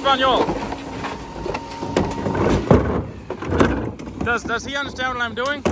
español. Does he understand what I'm doing?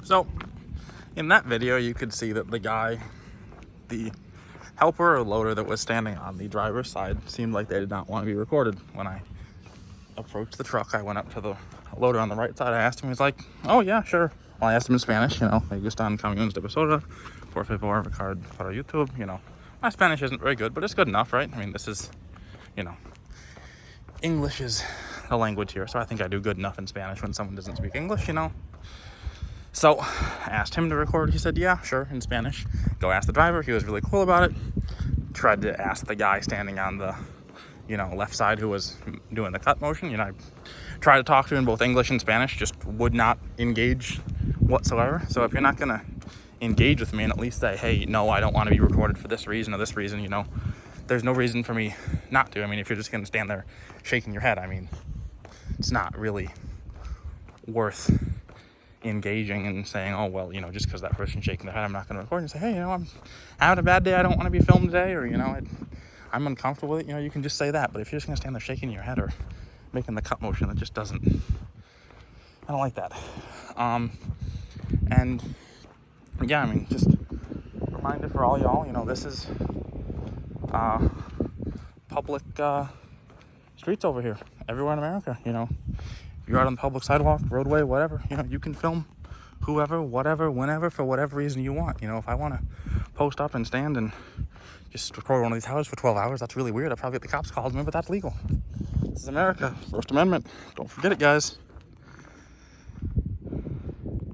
So, in that video, you could see that the guy, the helper or loader that was standing on the driver's side, seemed like they did not want to be recorded. When I approached the truck, I went up to the loader on the right side. I asked him, he's like, oh yeah, sure. Well, I asked him in Spanish, me gustan camiones de basura, por favor, record para YouTube, My Spanish isn't very good, but it's good enough, right? I mean, this is, English is the language here, so I think I do good enough in Spanish when someone doesn't speak English, So I asked him to record. He said, yeah, sure, in Spanish. Go ask the driver. He was really cool about it. Tried to ask the guy standing on the, left side who was doing the cut motion. I tried to talk to him in both English and Spanish, just would not engage whatsoever. So if you're not going to engage with me and at least say, hey, no, I don't want to be recorded for this reason or this reason, there's no reason for me not to. I mean, if you're just going to stand there shaking your head, it's not really worth engaging and saying, oh, well, just because that person's shaking their head, I'm not going to record, and say, hey, I'm having a bad day, I don't want to be filmed today, or, I'm uncomfortable with it, you know, you can just say that. But if you're just gonna stand there shaking your head or making the cut motion, it just doesn't, I don't like that. And yeah, I mean, just reminder for all y'all, you know, this is public streets over here, everywhere in America, you know. If you're out on the public sidewalk, roadway, whatever, you know, you can film whoever, whatever, whenever, for whatever reason you want. You know, if I want to post up and stand and just record one of these houses for 12 hours, that's really weird. I'll probably get the cops called me, but that's legal. This is America, First Amendment. Don't forget it, guys.